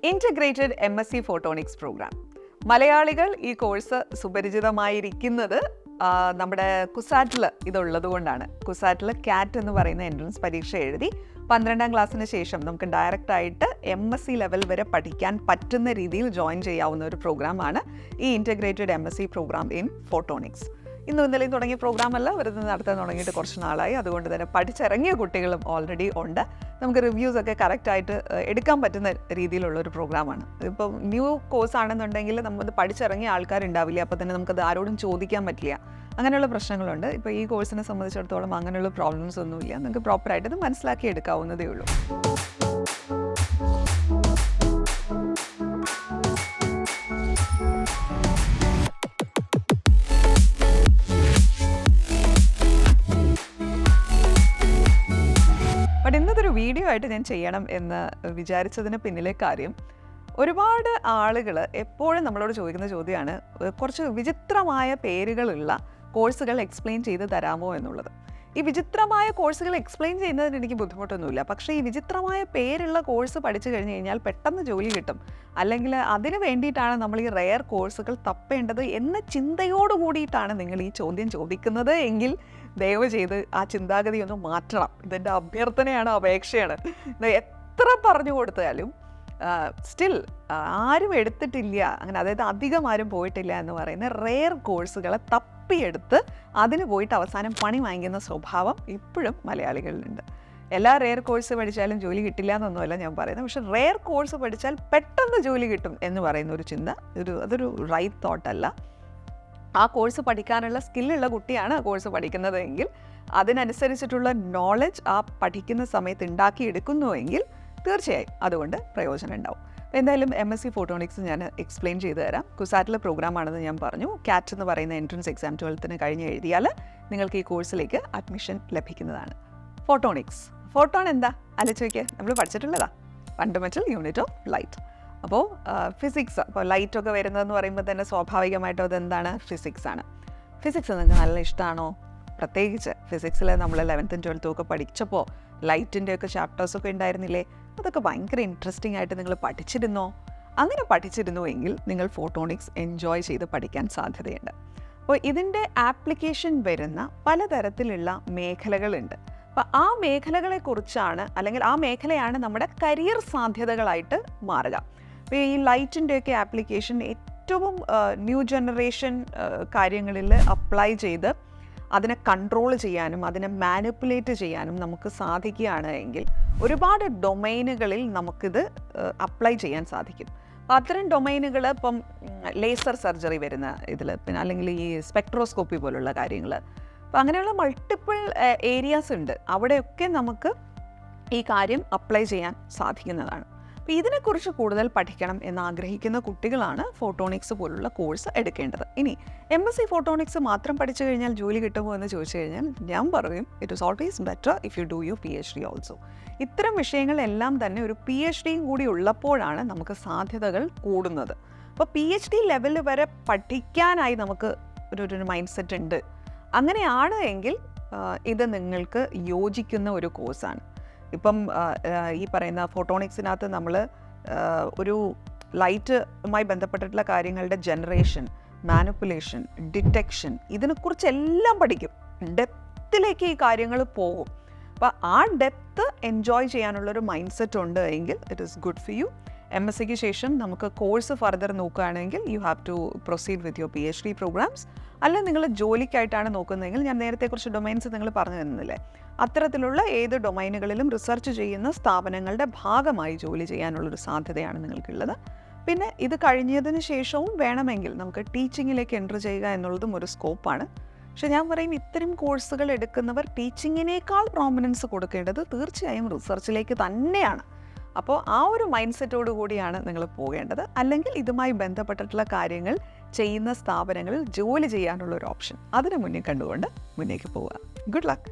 Integrated MSc photonics programme. മലയാളികൾ ഈ course സുപരിചിതമായിരിക്കുന്നത് നമ്മുടെ കുസാറ്റിൽ ഇതുള്ളത് കൊണ്ടാണ്. കുസാറ്റിൽ CAT എന്ന് പറയുന്ന എൻട്രൻസ് പരീക്ഷ എഴുതി 12ാം ക്ലാസ്സിന് ശേഷം നമുക്ക് ഡയറക്റ്റായിട്ട് MSc ലെവൽ വരെ പഠിക്കാൻ പറ്റുന്ന രീതിയിൽ ജോയിൻ ചെയ്യാവുന്ന ഒരു പ്രോഗ്രാമാണ് ഈ integrated MSc programme in photonics. ഇന്നും ഇന്നലെയും തുടങ്ങിയ പ്രോഗ്രാമല്ല, വെറുതെ നടത്താൻ തുടങ്ങിയിട്ട് കുറച്ച് നാളായി. അതുകൊണ്ട് തന്നെ പഠിച്ചിറങ്ങിയ കുട്ടികളും ഓൾറെഡി ഉണ്ട്. നമുക്ക് റിവ്യൂസൊക്കെ കറക്റ്റായിട്ട് എടുക്കാൻ പറ്റുന്ന രീതിയിലുള്ളൊരു പ്രോഗ്രാമാണ്. ഇപ്പോൾ ന്യൂ കോഴ്സ് ആണെന്നുണ്ടെങ്കിൽ നമ്മൾ പഠിച്ചിറങ്ങിയ ആൾക്കാരുണ്ടാവില്ല, അപ്പോൾ തന്നെ നമുക്കത് ആരോടും ചോദിക്കാൻ പറ്റില്ല. അങ്ങനെയുള്ള പ്രശ്നങ്ങളുണ്ട്. ഇപ്പോൾ ഈ കോഴ്സിനെ സംബന്ധിച്ചിടത്തോളം അങ്ങനെയുള്ള പ്രോബ്ലംസ് ഒന്നുമില്ല. നമുക്ക് പ്രോപ്പറായിട്ട് ഇത് മനസ്സിലാക്കി എടുക്കാവുന്നതേ ഉള്ളൂ. ഇന്നതൊരു വീഡിയോ ആയിട്ട് ഞാൻ ചെയ്യണം എന്ന് വിചാരിച്ചതിന് പിന്നിലെ കാര്യം, ഒരുപാട് ആളുകൾ എപ്പോഴും നമ്മളോട് ചോദിക്കുന്ന ചോദ്യമാണ്, കുറച്ച് വിചിത്രമായ പേരുകളുള്ള കോഴ്സുകൾ എക്സ്പ്ലെയിൻ ചെയ്ത് തരാമോ എന്നുള്ളത്. ഈ വിചിത്രമായ കോഴ്സുകൾ എക്സ്പ്ലെയിൻ ചെയ്യുന്നതിന് എനിക്ക് ബുദ്ധിമുട്ടൊന്നുമില്ല. പക്ഷേ ഈ വിചിത്രമായ പേരുള്ള കോഴ്സ് പഠിച്ചു കഴിഞ്ഞ് കഴിഞ്ഞാൽ പെട്ടെന്ന് ജോലി കിട്ടും, അല്ലെങ്കിൽ അതിന് വേണ്ടിയിട്ടാണ് നമ്മൾ ഈ റെയർ കോഴ്സുകൾ തപ്പേണ്ടത് എന്ന ചിന്തയോട് കൂടിയിട്ടാണ് നിങ്ങൾ ഈ ചോദ്യം ചോദിക്കുന്നത് എങ്കിൽ ദയവ് ചെയ്ത് ആ ചിന്താഗതി ഒന്ന് മാറ്റണം. ഇതെൻ്റെ അഭ്യർത്ഥനയാണ്, അപേക്ഷയാണ്. എത്ര പറഞ്ഞു കൊടുത്താലും സ്റ്റിൽ ആരും എടുത്തിട്ടില്ല, അങ്ങനെ അതായത് അധികം ആരും പോയിട്ടില്ല എന്ന് പറയുന്ന റെയർ കോഴ്സുകളെ തപ്പിയെടുത്ത് അതിന് പോയിട്ട് അവസാനം പണി വാങ്ങിക്കുന്ന സ്വഭാവം ഇപ്പോഴും മലയാളികളിലുണ്ട്. എല്ലാ റെയർ കോഴ്സ് പഠിച്ചാലും ജോലി കിട്ടില്ല എന്നൊന്നുമല്ല ഞാൻ പറയുന്നത്. പക്ഷേ റെയർ കോഴ്സ് പഠിച്ചാൽ പെട്ടെന്ന് ജോലി കിട്ടും എന്ന് പറയുന്ന ഒരു ചിന്ത അതൊരു റൈറ്റ് തോട്ടല്ല. ആ കോഴ്സ് പഠിക്കാനുള്ള സ്കില്ലുള്ള കുട്ടിയാണ് ആ കോഴ്സ് പഠിക്കുന്നതെങ്കിൽ അതിനനുസരിച്ചിട്ടുള്ള നോളജ് ആ പഠിക്കുന്ന സമയത്ത് ഉണ്ടാക്കിയെടുക്കുന്നുവെങ്കിൽ തീർച്ചയായും അതുകൊണ്ട് പ്രയോജനം ഉണ്ടാവും. എന്തായാലും MSc ഫോട്ടോണിക്സ് ഞാൻ എക്സ്പ്ലെയിൻ ചെയ്തു തരാം. കുസാറ്റിലെ പ്രോഗ്രാമാണെന്ന് ഞാൻ പറഞ്ഞു. CAT എന്ന് പറയുന്ന എൻട്രൻസ് എക്സാം 12th കഴിഞ്ഞ് എഴുതിയാൽ നിങ്ങൾക്ക് ഈ കോഴ്സിലേക്ക് അഡ്മിഷൻ ലഭിക്കുന്നതാണ്. ഫോട്ടോണിക്സ്, ഫോട്ടോൺ എന്താ ആലോചിച്ച് വയ്ക്കുക, നമ്മൾ പഠിച്ചിട്ടുള്ളതാ, ഫണ്ടമെൻ്റൽ യൂണിറ്റ് ഓഫ് ലൈറ്റ്. അപ്പോൾ ഫിസിക്സ്, അപ്പോൾ ലൈറ്റൊക്കെ വരുന്നതെന്ന് പറയുമ്പോൾ തന്നെ സ്വാഭാവികമായിട്ടും അതെന്താണ്, ഫിസിക്സാണ്. ഫിസിക്സ് നിങ്ങൾക്ക് നല്ല ഇഷ്ടമാണോ? പ്രത്യേകിച്ച് ഫിസിക്സിൽ നമ്മൾ 11th and 12th ഒക്കെ പഠിച്ചപ്പോൾ ലൈറ്റിൻ്റെയൊക്കെ ചാപ്റ്റേഴ്സൊക്കെ ഉണ്ടായിരുന്നില്ലേ, അതൊക്കെ ഭയങ്കര ഇൻട്രസ്റ്റിംഗ് ആയിട്ട് നിങ്ങൾ പഠിച്ചിരുന്നോ? അങ്ങനെ പഠിച്ചിരുന്നുവെങ്കിൽ നിങ്ങൾ ഫോട്ടോണിക്സ് എൻജോയ് ചെയ്ത് പഠിക്കാൻ സാധ്യതയുണ്ട്. അപ്പോൾ ഇതിൻ്റെ ആപ്ലിക്കേഷൻ വരുന്ന പലതരത്തിലുള്ള മേഖലകളുണ്ട്. അപ്പോൾ ആ മേഖലകളെക്കുറിച്ചാണ്, അല്ലെങ്കിൽ ആ മേഖലയാണ് നമ്മുടെ കരിയർ സാധ്യതകളായിട്ട് മാറുക. അപ്പോൾ ഈ ലൈറ്റിൻ്റെയൊക്കെ ആപ്ലിക്കേഷൻ ഏറ്റവും ന്യൂ ജനറേഷൻ കാര്യങ്ങളിൽ അപ്ലൈ ചെയ്ത് അതിനെ കൺട്രോൾ ചെയ്യാനും അതിനെ മാനിപ്പുലേറ്റ് ചെയ്യാനും നമുക്ക് സാധിക്കുകയാണ് എങ്കിൽ ഒരുപാട് ഡൊമൈനുകളിൽ നമുക്കിത് അപ്ലൈ ചെയ്യാൻ സാധിക്കും. അപ്പോൾ അത്തരം ഡൊമൈനുകൾ ഇപ്പം ലേസർ സർജറി വരുന്ന ഇതിൽ, പിന്നെ അല്ലെങ്കിൽ ഈ സ്പെക്ട്രോസ്കോപ്പി പോലുള്ള കാര്യങ്ങൾ, അപ്പോൾ അങ്ങനെയുള്ള മൾട്ടിപ്പിൾ ഏരിയാസ് ഉണ്ട്. അവിടെയൊക്കെ നമുക്ക് ഈ കാര്യം അപ്ലൈ ചെയ്യാൻ സാധിക്കുന്നതാണ്. അപ്പോൾ ഇതിനെക്കുറിച്ച് കൂടുതൽ പഠിക്കണം എന്നാഗ്രഹിക്കുന്ന കുട്ടികളാണ് ഫോട്ടോണിക്സ് പോലുള്ള കോഴ്സ് എടുക്കേണ്ടത്. ഇനി MSc ഫോട്ടോണിക്സ് മാത്രം പഠിച്ചു കഴിഞ്ഞാൽ ജോലി കിട്ടുമോ എന്ന് ചോദിച്ചു കഴിഞ്ഞാൽ ഞാൻ പറയും, it is always better if you do your PhD also. ഇത്തരം വിഷയങ്ങളെല്ലാം തന്നെ ഒരു PhDയും കൂടി ഉള്ളപ്പോഴാണ് നമുക്ക് സാധ്യതകൾ കൂടുന്നത്. അപ്പോൾ PhD ലെവൽ വരെ പഠിക്കാനായി നമുക്ക് ഒരു മൈൻഡ് സെറ്റ് ഉണ്ട്. അങ്ങനെയാണ് എങ്കിൽ ഇത് നിങ്ങൾക്ക് യോജിക്കുന്ന ഒരു കോഴ്സാണ്. ഇപ്പം ഈ പറയുന്ന ഫോട്ടോണിക്സിനകത്ത് നമ്മൾ ഒരു ലൈറ്റുമായി ബന്ധപ്പെട്ടിട്ടുള്ള കാര്യങ്ങളുടെ ജനറേഷൻ, മാനിപ്പുലേഷൻ, ഡിറ്റക്ഷൻ, ഇതിനെക്കുറിച്ചെല്ലാം പഠിക്കും. ഡെപ്തിലേക്ക് ഈ കാര്യങ്ങൾ പോകും. അപ്പോൾ ആ ഡെപ്ത് എൻജോയ് ചെയ്യാനുള്ളൊരു മൈൻഡ് സെറ്റ് ഉണ്ട് എങ്കിൽ it is good for you. MScക്ക് ശേഷം നമുക്ക് കോഴ്സ് ഫർദർ നോക്കുകയാണെങ്കിൽ you have to proceed with your PhD programs. അല്ലെങ്കിൽ നിങ്ങൾ ജോലിക്കായിട്ടാണ് നോക്കുന്നതെങ്കിൽ ഞാൻ നേരത്തെ കുറച്ച് ഡൊമൈൻസ് നിങ്ങൾ പറഞ്ഞു തന്നില്ലേ, അത്തരത്തിലുള്ള ഏത് ഡൊമൈനുകളിലും റിസർച്ച് ചെയ്യുന്ന സ്ഥാപനങ്ങളുടെ ഭാഗമായി ജോലി ചെയ്യാനുള്ളൊരു സാധ്യതയാണ് നിങ്ങൾക്കുള്ളത്. പിന്നെ ഇത് കഴിഞ്ഞതിന് ശേഷവും വേണമെങ്കിൽ നമുക്ക് ടീച്ചിങ്ങിലേക്ക് എൻ്റർ ചെയ്യുക എന്നുള്ളതും ഒരു സ്കോപ്പാണ്. പക്ഷെ ഞാൻ പറയും, ഇത്തരം കോഴ്സുകൾ എടുക്കുന്നവർ ടീച്ചിങ്ങിനേക്കാൾ പ്രോമിനൻസ് കൊടുക്കേണ്ടത് തീർച്ചയായും റിസർച്ചിലേക്ക് തന്നെയാണ്. അപ്പോൾ ആ ഒരു മൈൻഡ് സെറ്റോടു കൂടിയാണ് നിങ്ങൾ പോകേണ്ടത്. അല്ലെങ്കിൽ ഇതുമായി ബന്ധപ്പെട്ടിട്ടുള്ള കാര്യങ്ങൾ ചെയ്യുന്ന സ്ഥാപനങ്ങളിൽ ജോലി ചെയ്യാനുള്ളൊരു ഓപ്ഷൻ അതിന് മുന്നിൽ കണ്ടുകൊണ്ട് മുന്നേക്ക് പോവുക. Good luck.